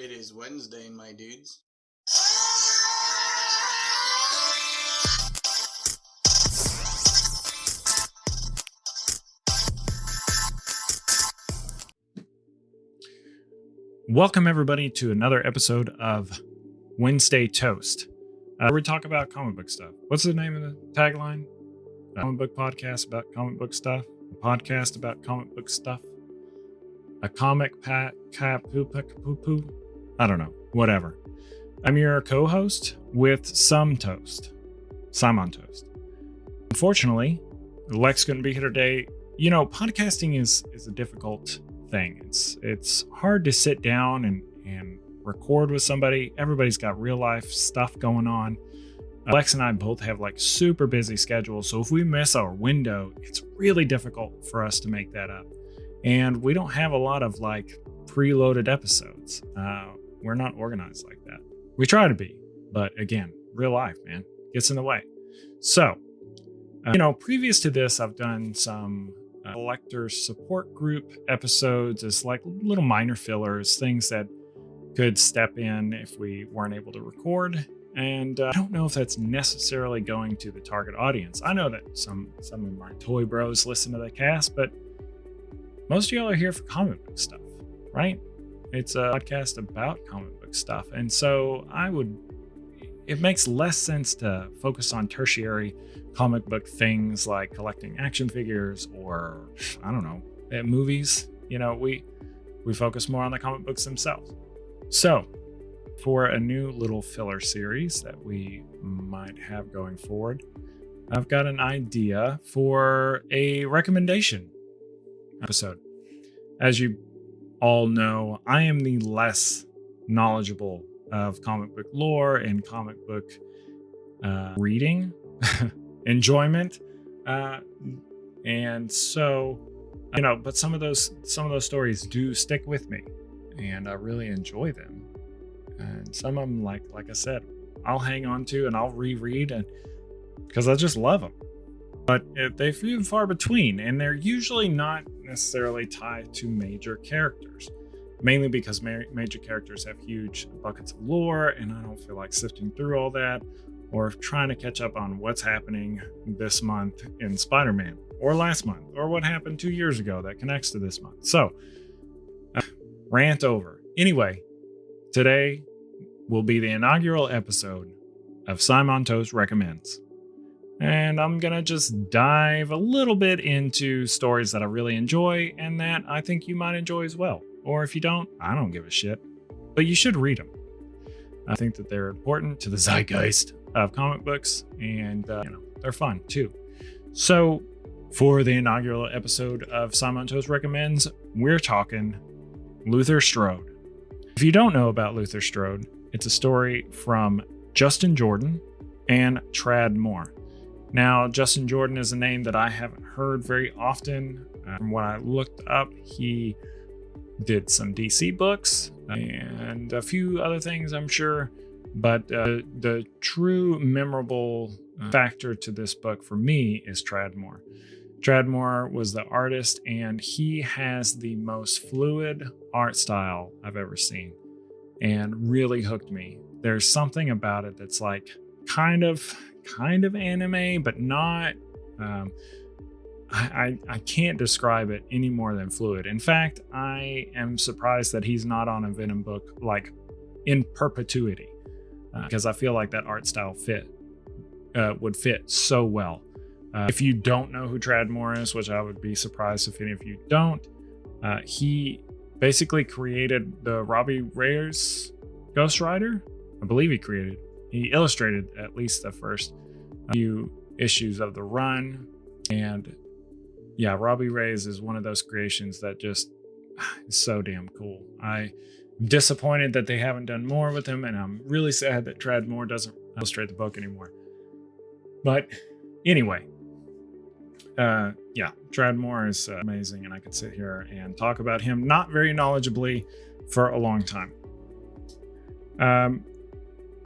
It is Wednesday, my dudes. Welcome, everybody, to another episode of Wednesday Toast, where we talk about comic book stuff. What's the name of the tagline? A comic book podcast about comic book stuff. A podcast about comic book stuff. A comic poo. I don't know. Whatever. I'm your co-host with some toast. Simon Toast. Unfortunately, Lex couldn't be here today. You know, podcasting is a difficult thing. It's hard to sit down and record with somebody. Everybody's got real life stuff going on. Lex and I both have like super busy schedules, so if we miss our window, it's really difficult for us to make that up. And we don't have a lot of like preloaded episodes. We're not organized like that. We try to be, but again, real life, man, gets in the way. So, previous to this, I've done some collector support group episodes as like little minor fillers, things that could step in if we weren't able to record. And I don't know if that's necessarily going to the target audience. I know that some of my toy bros listen to the cast, but most of y'all are here for comic book stuff, right? It's a podcast about comic book stuff. And so it makes less sense to focus on tertiary comic book things like collecting action figures or, I don't know, movies. We focus more on the comic books themselves. So for a new little filler series that we might have going forward, I've got an idea for a recommendation episode. As you all know, I am the less knowledgeable of comic book lore and comic book reading enjoyment, and so but some of those stories do stick with me, and I really enjoy them. And some of them, like I said, I'll hang on to and I'll reread, and because I just love them. But they're few and far between, and they're usually not necessarily tied to major characters. Mainly because major characters have huge buckets of lore, and I don't feel like sifting through all that or trying to catch up on what's happening this month in Spider-Man, or last month, or what happened 2 years ago that connects to this month. So, rant over. Anyway, today will be the inaugural episode of Simon Toast Recommends. And I'm going to just dive a little bit into stories that I really enjoy and that I think you might enjoy as well. Or if you don't, I don't give a shit. But you should read them. I think that they're important to the zeitgeist of comic books, and they're fun too. So for the inaugural episode of Simon Toast Recommends, we're talking Luther Strode. If you don't know about Luther Strode, it's a story from Justin Jordan and Tradd Moore. Now, Justin Jordan is a name that I haven't heard very often. From what I looked up, he did some DC books and a few other things, I'm sure. But the true memorable factor to this book for me is Tradd Moore. Tradd Moore was the artist, and he has the most fluid art style I've ever seen, and really hooked me. There's something about it that's like kind of anime, but not. I can't describe it any more than fluid. In fact, I am surprised that he's not on a Venom book like in perpetuity, because I feel like that art style would fit so well. If you don't know who Tradd Moore is, which I would be surprised if any of you don't, he basically created the Robbie Reyes Ghost Rider. I believe he illustrated at least the first few issues of the run. And yeah, Robbie Reyes is one of those creations that just is so damn cool. I'm disappointed that they haven't done more with him, and I'm really sad that Tradd Moore doesn't illustrate the book anymore. But anyway, Tradd Moore is amazing, and I could sit here and talk about him not very knowledgeably for a long time.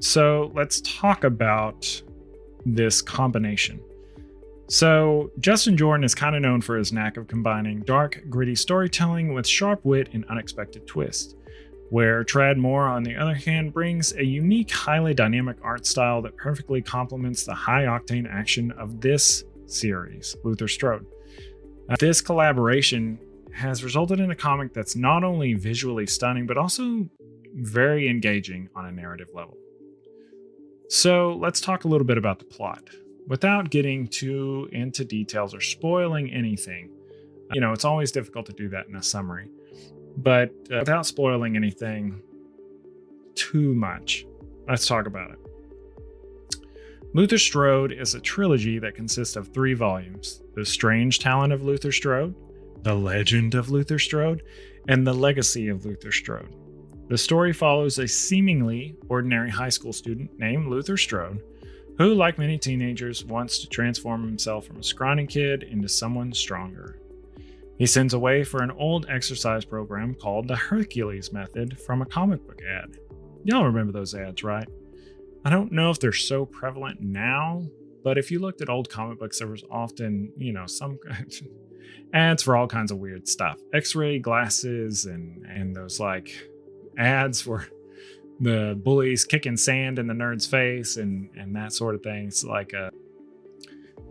So let's talk about this combination. So Justin Jordan is kind of known for his knack of combining dark, gritty storytelling with sharp wit and unexpected twists. where Tradmore, on the other hand, brings a unique, highly dynamic art style that perfectly complements the high-octane action of this series, Luther Strode. This collaboration has resulted in a comic that's not only visually stunning, but also very engaging on a narrative level. So let's talk a little bit about the plot. Without getting too into details or spoiling anything, it's always difficult to do that in a summary. But without spoiling anything too much, let's talk about it. Luther Strode is a trilogy that consists of 3 volumes: The Strange Talent of Luther Strode, The Legend of Luther Strode, and The Legacy of Luther Strode. The story follows a seemingly ordinary high school student named Luther Strode, who, like many teenagers, wants to transform himself from a scrawny kid into someone stronger. He sends away for an old exercise program called the Hercules Method from a comic book ad. Y'all remember those ads, right? I don't know if they're so prevalent now, but if you looked at old comic books, there was often, some ads for all kinds of weird stuff. X-ray glasses and those ads for the bullies kicking sand in the nerd's face and that sort of thing.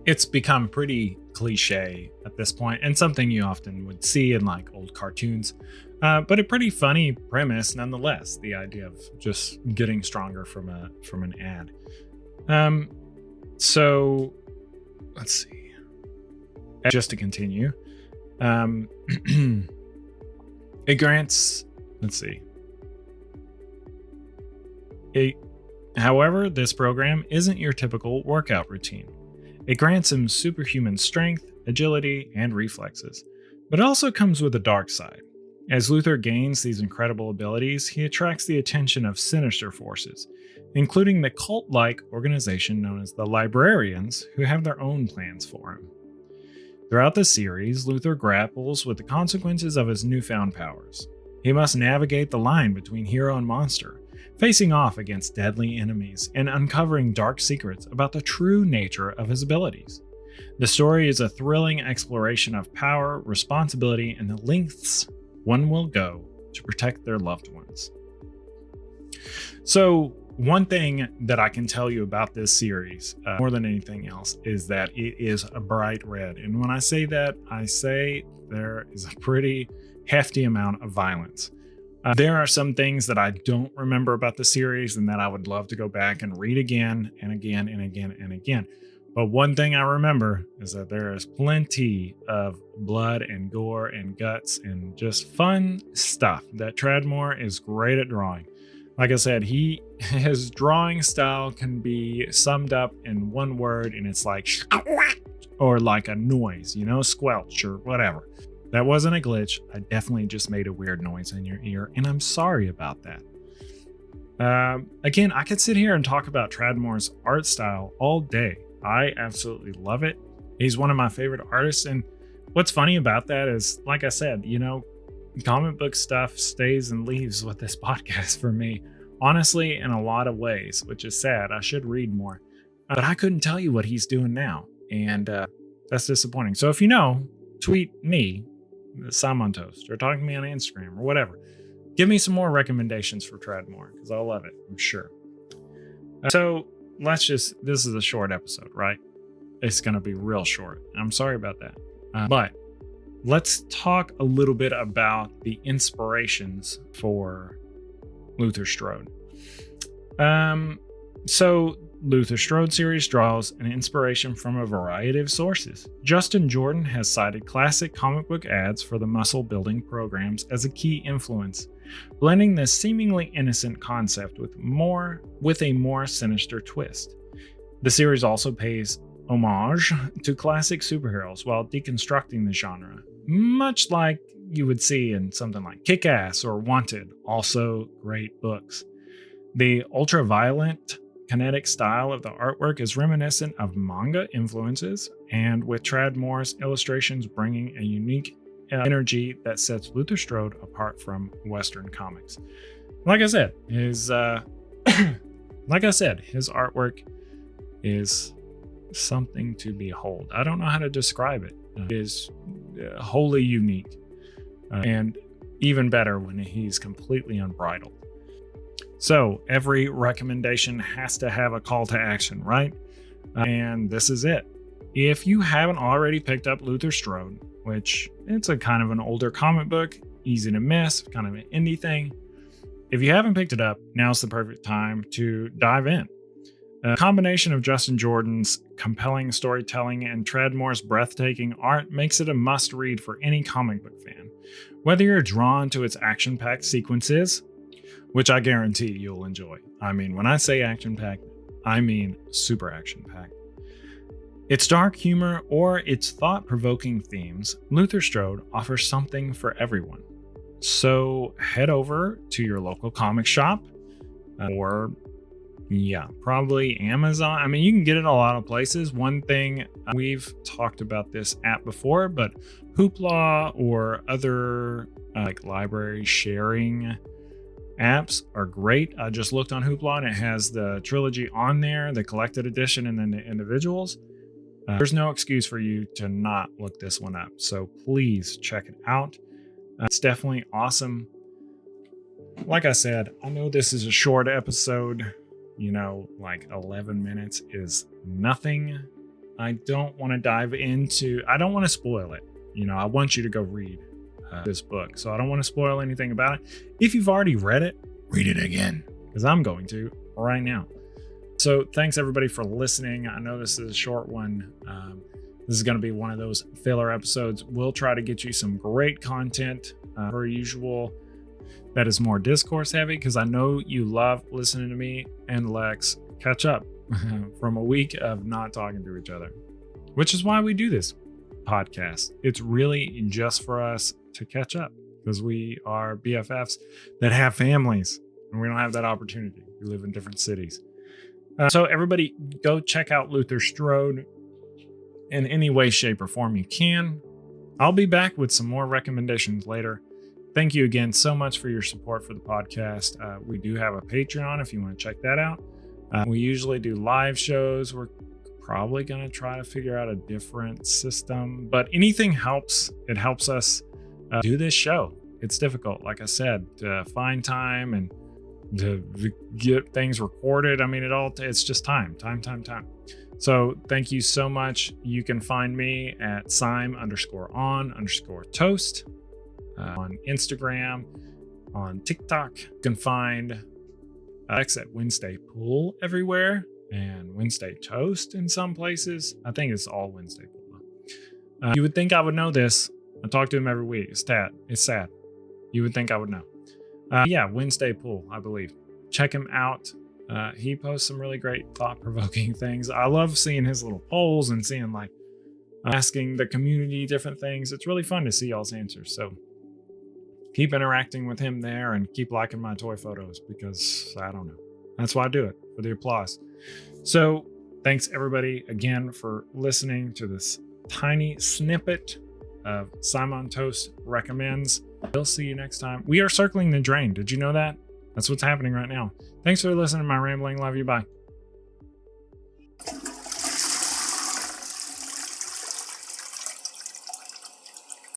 It's become pretty cliche at this point, and something you often would see in old cartoons, but a pretty funny premise nonetheless, the idea of just getting stronger from an ad. So let's see, just to continue, it grants, however, this program isn't your typical workout routine. It grants him superhuman strength, agility, and reflexes, but it also comes with a dark side. As Luther gains these incredible abilities, he attracts the attention of sinister forces, including the cult-like organization known as the Librarians, who have their own plans for him. Throughout the series, Luther grapples with the consequences of his newfound powers. He must navigate the line between hero and monster, facing off against deadly enemies and uncovering dark secrets about the true nature of his abilities. The story is a thrilling exploration of power, responsibility, and the lengths one will go to protect their loved ones. So, one thing that I can tell you about this series, more than anything else, is that it is a bright red. And when I say that, I say there is a pretty hefty amount of violence. There are some things that I don't remember about the series and that I would love to go back and read again and again and again and again. But one thing I remember is that there is plenty of blood and gore and guts and just fun stuff that Tradmore is great at drawing. Like I said, his drawing style can be summed up in one word, and it's like, or like a noise, squelch or whatever. That wasn't a glitch. I definitely just made a weird noise in your ear, and I'm sorry about that. Again, I could sit here and talk about Tradmore's art style all day. I absolutely love it. He's one of my favorite artists, and what's funny about that is, like I said, comic book stuff stays and leaves with this podcast for me, honestly, in a lot of ways, which is sad. I should read more, but I couldn't tell you what he's doing now, and that's disappointing. So if you know, tweet me, Salmon Toast, or talk to me on Instagram or whatever. Give me some more recommendations for Tradmore, because I'll love it, I'm sure. So this is a short episode, right? It's going to be real short. I'm sorry about that. But let's talk a little bit about the inspirations for Luther Strode. So Luther Strode series draws an inspiration from a variety of sources. Justin Jordan has cited classic comic book ads for the muscle building programs as a key influence, blending this seemingly innocent concept with a more sinister twist. The series also pays homage to classic superheroes while deconstructing the genre, much like you would see in something like Kick-Ass or Wanted, also great books. The ultra-violent kinetic style of the artwork is reminiscent of manga influences, and with Tradmore's illustrations bringing a unique energy that sets Luther Strode apart from Western comics. Like I said, his artwork is something to behold. I don't know how to describe it. It is wholly unique. And even better when he's completely unbridled. So every recommendation has to have a call to action, right? And this is it. If you haven't already picked up Luther Strode, which it's a kind of an older comic book, easy to miss, kind of an indie thing. If you haven't picked it up, now's the perfect time to dive in. A combination of Justin Jordan's compelling storytelling and Treadmore's breathtaking art makes it a must-read for any comic book fan. Whether you're drawn to its action-packed sequences, which I guarantee you'll enjoy. I mean, when I say action-packed, I mean super action-packed. Its dark humor or its thought-provoking themes, Luther Strode offers something for everyone. So head over to your local comic shop or probably Amazon. I mean, you can get it a lot of places. One thing, we've talked about this app before, but Hoopla or other like library sharing apps are great. I just looked on Hoopla and it has the trilogy on there, the collected edition, and then the individuals. There's no excuse for you to not look this one up. So please check it out. It's definitely awesome. Like I said, I know this is a short episode. Like 11 minutes is nothing. I don't want to spoil it. I want you to go read this book. So I don't want to spoil anything about it. If you've already read it, read it again, because I'm going to right now. So thanks everybody for listening. I know this is a short one. This is going to be one of those filler episodes. We'll try to get you some great content per usual that is more discourse heavy, because I know you love listening to me and Lex catch up from a week of not talking to each other, which is why we do this podcast. It's really just for us to catch up, because we are BFFs that have families and we don't have that opportunity. We live in different cities. So everybody go check out Luther Strode in any way, shape, or form you can. I'll be back with some more recommendations later. Thank you again so much for your support for the podcast. We do have a Patreon if you want to check that out. We usually do live shows. We're probably going to try to figure out a different system, but anything helps. It helps us do this show. It's difficult, like I said, to find time and to get things recorded. I mean, it's just time. So thank you so much. You can find me at Sime_on_toast on Instagram, on TikTok. You can find X at Wednesday Pool everywhere and Wednesday Toast in some places. I think it's all Wednesday Pool. You would think I would know this. I talk to him every week. It's sad. You would think I would know. Wednesday Pool, I believe. Check him out. He posts some really great thought-provoking things. I love seeing his little polls and seeing asking the community different things. It's really fun to see y'all's answers. So keep interacting with him there and keep liking my toy photos, because I don't know. That's why I do it, for the applause. So thanks everybody again for listening to this tiny snippet of Simon Toast Recommends. We'll see you next time. We are circling the drain. Did you know that? That's what's happening right now. Thanks for listening to my rambling. Love you. Bye.